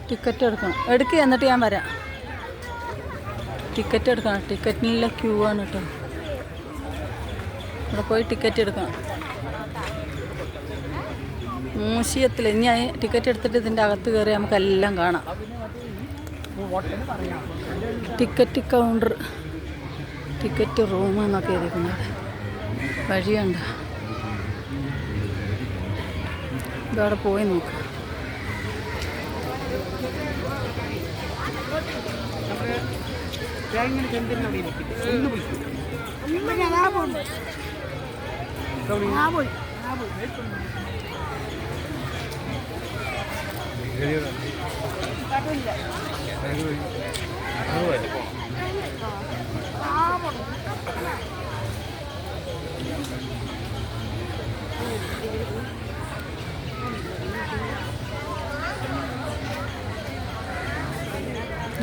Ticket എടുക്കണം. എടുക്കുക, എന്നിട്ട് ഞാൻ വരാം. ടിക്കറ്റ് എടുക്കണം. ടിക്കറ്റിനുള്ള ക്യൂ ആണ് കേട്ടോ. ഇവിടെ പോയി ടിക്കറ്റ് എടുക്കണം. മ്യൂസിയത്തിൽ ഇനി ടിക്കറ്റ് എടുത്തിട്ട് ഇതിൻ്റെ അകത്ത് കയറി നമുക്കെല്ലാം കാണാം. ടിക്കറ്റ് കൗണ്ടർ, ടിക്കറ്റ് റൂം എന്നൊക്കെ എഴുതിക്കുന്നത്. വഴിയുണ്ട്. ഇതവിടെ പോയി നോക്കാം.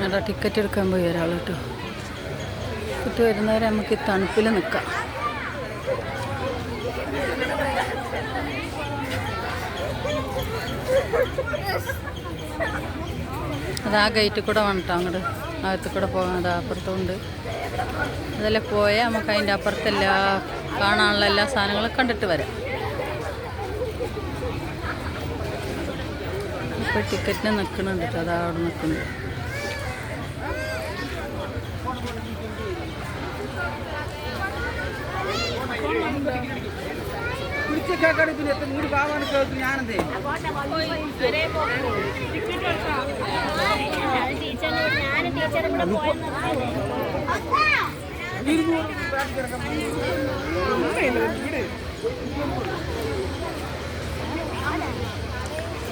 അവിടെ ടിക്കറ്റ് എടുക്കാൻ പോയി ഒരാൾ കേട്ടോ. ടിക്കറ്റ് വരുന്നവരെ നമുക്ക് ഈ തണുപ്പിൽ നിൽക്കാം. അത് ആ ഗേറ്റിൽ കൂടെ വേണം കേട്ടോ. അങ്ങോട്ട് അകത്ത് കൂടെ പോകാൻ. അത് അപ്പുറത്തുണ്ട്. അതെല്ലാം പോയാൽ നമുക്ക് അതിൻ്റെ അപ്പുറത്തെല്ലാ കാണാനുള്ള എല്ലാ സാധനങ്ങളും കണ്ടിട്ട് വരാം. ഇപ്പോൾ ടിക്കറ്റിന് നിൽക്കുന്നുണ്ട് കേട്ടോ. അതാ അവിടെ നിൽക്കുന്നത്.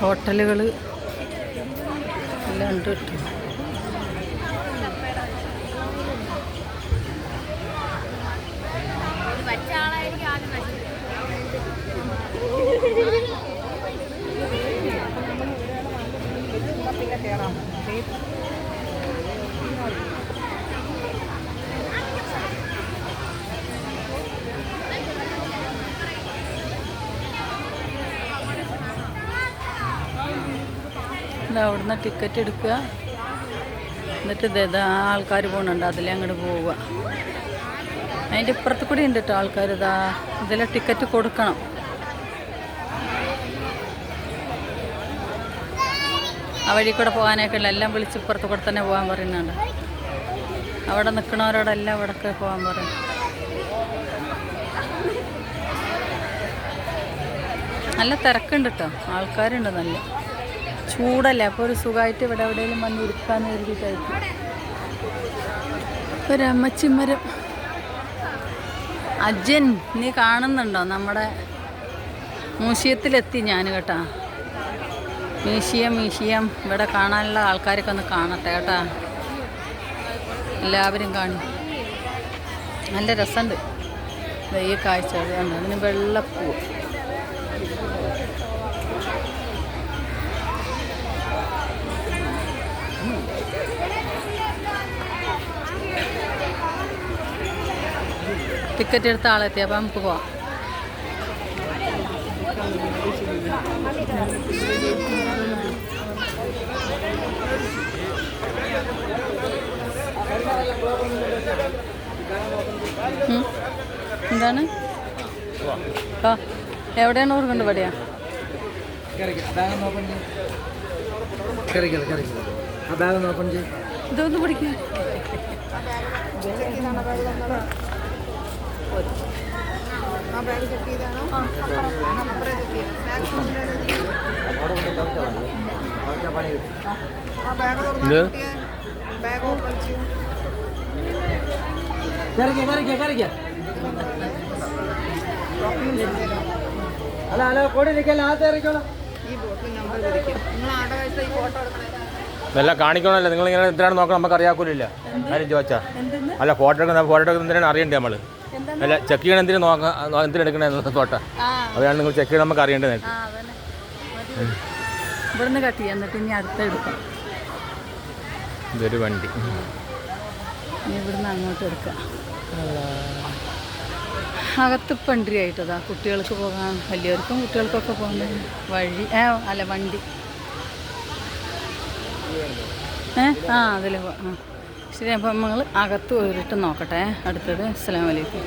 ഹോട്ടലുകൾ എല്ലാം ഉണ്ട് കേട്ടോ. അവിടുന്ന് ടിക്കറ്റ് എടുക്കുക. എന്നിട്ട് ഇതാ ആൾക്കാർ പോകുന്നുണ്ട്. അതിലെ അങ്ങോട്ട് പോവുക. അതിൻ്റെ ഇപ്പുറത്ത് കൂടി ഉണ്ട് കേട്ടോ ആൾക്കാർ. ഇതാ ഇതിലെ ടിക്കറ്റ് കൊടുക്കണം. ആ വഴി കൂടെ പോകാനൊക്കെ ഉള്ള എല്ലാം വിളിച്ച് ഇപ്പുറത്ത് കൂടെ തന്നെ പോകാൻ പറയുന്നുണ്ട്. അവിടെ നിൽക്കണവരോടെല്ലാം ഇവിടൊക്കെ പോകാൻ പറയും. നല്ല തിരക്കുണ്ട് കേട്ടോ. ആൾക്കാരുണ്ട്. നല്ല ചൂടല്ലേ. അപ്പോൾ ഒരു സുഖമായിട്ട് ഇവിടെ എവിടെയെങ്കിലും വന്ന് ഇരിക്കാന്ന് കരുതിയിട്ടായിരിക്കും. ഒരമ്മച്ചിമരം. അജൻ, നീ കാണുന്നുണ്ടോ? നമ്മുടെ മ്യൂസിയത്തിലെത്തി ഞാൻ കേട്ടാ. മ്യൂസിയം ഇവിടെ കാണാനുള്ള ആൾക്കാരൊക്കെ ഒന്ന് കാണട്ടെ കേട്ടാ. എല്ലാവരും കാണും. നല്ല രസമുണ്ട് ഈ കാഴ്ച. അതിന് വെള്ളപ്പൂവ്. ടിക്കറ്റ് എടുത്ത ആളെത്തി. അപ്പം നമുക്ക് പോവാം. എന്താണ്? ആ, എവിടെയാണ് ഓർക്കുന്നുണ്ട്? ഇവിടെയാ. ഇതൊന്ന് പിടിക്കുക. ഹലോ കോടിയിലേക്കല്ല ആദ്യത്തെ ഇറക്കിക്കോളാം. ഇതെല്ലാം കാണിക്കണമല്ലോ. നിങ്ങളിങ്ങനെ എന്തിനാണ് നോക്കണം? നമുക്ക് അറിയാക്കൂലില്ല. കാര്യം ചോദിച്ചാ അല്ല ഫോട്ടോ എടുക്കുന്ന എന്തിനാണ് അറിയണ്ടേ? നമ്മൾ അല്ല ചെക്ക് ചെയ്യണം. എന്തിനു നോക്കാം? എന്തിനെടുക്കണേ ഫോട്ടോ? അതാണ് നിങ്ങൾ ചെക്ക് ചെയ്യണം. നമുക്ക് അറിയേണ്ടത്. ഇവിടുന്ന് കട്ട് ചെയ്യാം. എന്നിട്ട് ഇനി അടുത്ത എടുക്കാം. ഇതൊരു വണ്ടി. ഇവിടുന്ന് അങ്ങോട്ട് എടുക്കാം. അകത്ത് പണ്ടി ആയിട്ടതാ. കുട്ടികൾക്ക് പോകാൻ, വലിയവർക്കും കുട്ടികൾക്കൊക്കെ പോകാൻ വഴി. അല്ല വണ്ടി. ആ അതിൽ പോവാം. ശരി, അപ്പം നമ്മൾ അകത്ത് പോയിട്ട് നോക്കട്ടെ. അടുത്തത്. അസ്സലാമു അലൈക്കും.